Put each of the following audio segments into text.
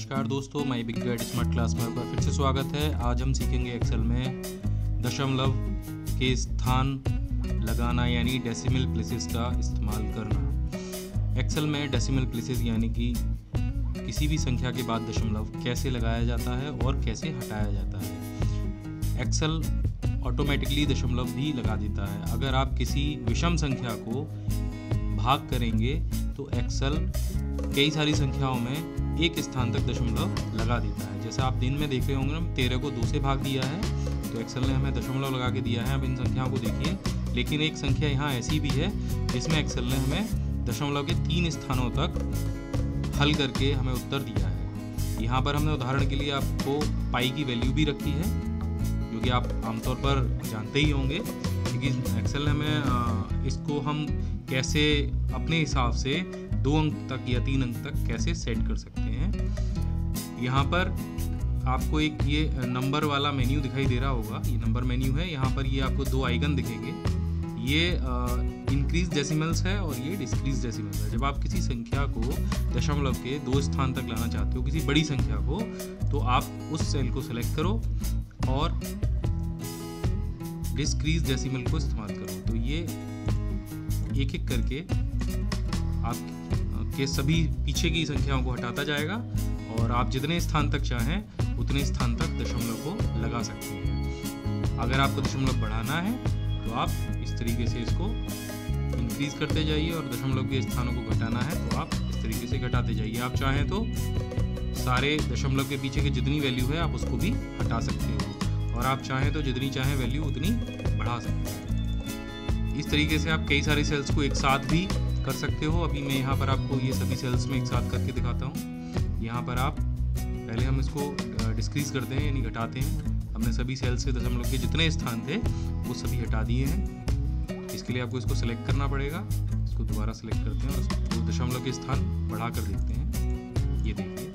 नमस्कार दोस्तों, माई big guide smart class में आपका फिर से स्वागत है। आज हम सीखेंगे एक्सेल में दशमलव के स्थान लगाना यानी डेसिमल प्लेसेस का इस्तेमाल करना। एक्सेल में डेसिमल प्लेसेस यानी कि किसी भी संख्या के बाद दशमलव कैसे लगाया जाता है और कैसे हटाया जाता है। एक्सेल ऑटोमेटिकली दशमलव भी लगा देता है। अगर आप किसी विषम संख्या को भाग करेंगे तो एक्सेल कई सारी संख्याओं में एक स्थान तक दशमलव लगा देता है। जैसा आप दिन में देख रहे होंगे, 13 को 2 से भाग दिया है तो एक्सेल ने हमें दशमलव लगा के दिया है। अब इन संख्याओं को देखिए, लेकिन एक संख्या यहाँ ऐसी भी है जिसमें एक्सेल ने हमें दशमलव के 3 स्थानों तक हल करके हमें उत्तर दिया है। यहाँ पर हमने उदाहरण के लिए आपको पाई की वैल्यू भी रखी है, जो कि आप आमतौर पर जानते ही होंगे। क्योंकि एक्सेल ने हमें इसको हम कैसे अपने हिसाब से 2 अंक तक या 3 अंक तक कैसे सेट कर सकते हैं। यहाँ पर आपको एक ये नंबर वाला मेन्यू दिखाई दे रहा होगा, ये नंबर मेन्यू है। यहाँ पर ये आपको 2 आइकन दिखेंगे। ये इंक्रीज डेसिमल्स है और ये डिक्रीज डेसिमल्स है। जब आप किसी संख्या को दशमलव के 2 स्थान तक लाना चाहते हो, किसी बड़ी संख्या को, तो आप उस सेल को सेलेक्ट करो और डिक्रीज डेसिमल को इस्तेमाल करो। तो ये एक एक करके आप के सभी पीछे की संख्याओं को हटाता जाएगा और आप जितने स्थान तक चाहें उतने स्थान तक दशमलव को लगा सकते हैं। अगर आपको दशमलव बढ़ाना है तो आप इस तरीके से इसको इंक्रीज करते जाइए और दशमलव के स्थानों को घटाना है तो आप इस तरीके से घटाते जाइए। आप चाहें तो सारे दशमलव के पीछे की जितनी वैल्यू है आप उसको भी हटा सकते हो और आप चाहें तो जितनी चाहें वैल्यू उतनी बढ़ा सकते हैं। इस तरीके से आप कई सारे सेल्स को एक साथ भी कर सकते हो। अभी मैं यहाँ पर आपको ये सभी सेल्स में एक साथ करके दिखाता हूँ। यहाँ पर आप पहले हम इसको डिक्रीज करते हैं यानी घटाते हैं। हमने सभी सेल्स से दशमलव के जितने स्थान थे वो सभी हटा दिए हैं। इसके लिए आपको इसको सेलेक्ट करना पड़ेगा। इसको दोबारा सेलेक्ट करते हैं और उसको दशमलव के स्थान बढ़ा कर देखते हैं। ये देखिए,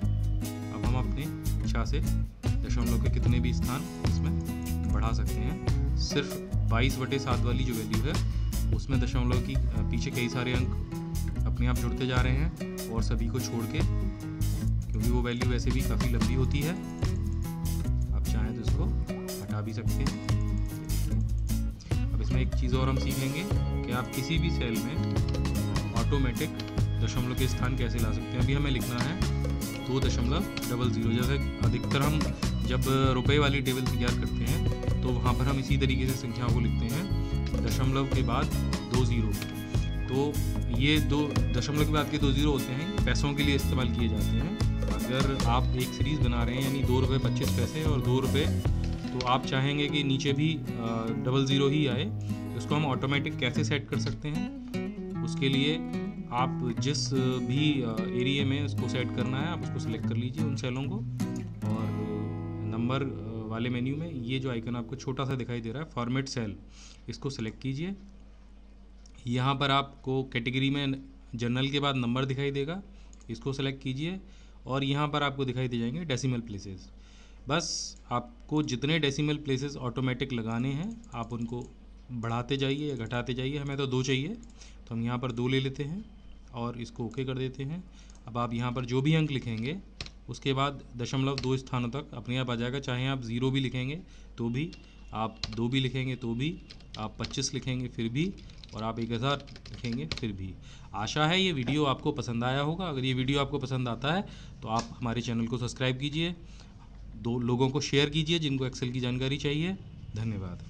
अब हम अपने इच्छा से दशमलव के कितने भी स्थान इसमें बढ़ा सकते हैं। सिर्फ 22/7 वाली जो वैल्यू है उसमें दशमलव की पीछे कई सारे अंक अपने आप जुड़ते जा रहे हैं और सभी को छोड़ के, क्योंकि वो वैल्यू वैसे भी काफ़ी लंबी होती है, आप चाहें तो इसको हटा भी सकते हैं। अब इसमें एक चीज़ और हम सीख लेंगे कि आप किसी भी सेल में ऑटोमेटिक दशमलव के स्थान कैसे ला सकते हैं। अभी हमें लिखना है 2.00। जैसे अधिकतर हम जब रुपए वाली टेबल तैयार करते हैं तो वहाँ पर हम इसी तरीके से संख्याओं को लिखते हैं, दशमलव के बाद 2 जीरो। तो ये 2 दशमलव के बाद के 2 जीरो होते हैं, पैसों के लिए इस्तेमाल किए जाते हैं। अगर आप एक सीरीज़ बना रहे हैं यानी 2 रुपये 25 पैसे और 2 रुपये, तो आप चाहेंगे कि नीचे भी 00 ही आए। तो इसको हम ऑटोमेटिक कैसे सेट कर सकते हैं, उसके लिए आप जिस भी एरिया में उसको सेट करना है आप उसको सेलेक्ट कर लीजिए उन सेलों को, और नंबर वाले मेन्यू में ये जो आइकन आपको छोटा सा दिखाई दे रहा है फॉर्मेट सेल, इसको सेलेक्ट कीजिए। यहाँ पर आपको कैटेगरी में जनरल के बाद नंबर दिखाई देगा, इसको सेलेक्ट कीजिए और यहाँ पर आपको दिखाई दे जाएंगे डेसिमल प्लेसेस। बस आपको जितने डेसिमल प्लेसेस ऑटोमेटिक लगाने हैं आप उनको बढ़ाते जाइए या घटाते जाइए। हमें तो 2 चाहिए तो हम यहाँ पर 2 ले लेते हैं और इसको ओके कर देते हैं। अब आप यहाँ पर जो भी अंक लिखेंगे उसके बाद दशमलव 2 स्थानों तक अपने आप आ जाएगा। चाहे आप 0 भी लिखेंगे तो भी, आप 2 भी लिखेंगे तो भी, आप 25 लिखेंगे फिर भी, और आप 1000 लिखेंगे फिर भी। आशा है ये वीडियो आपको पसंद आया होगा। अगर ये वीडियो आपको पसंद आता है तो आप हमारे चैनल को सब्सक्राइब कीजिए, 2 लोगों को शेयर कीजिए जिनको एक्सेल की जानकारी चाहिए। धन्यवाद।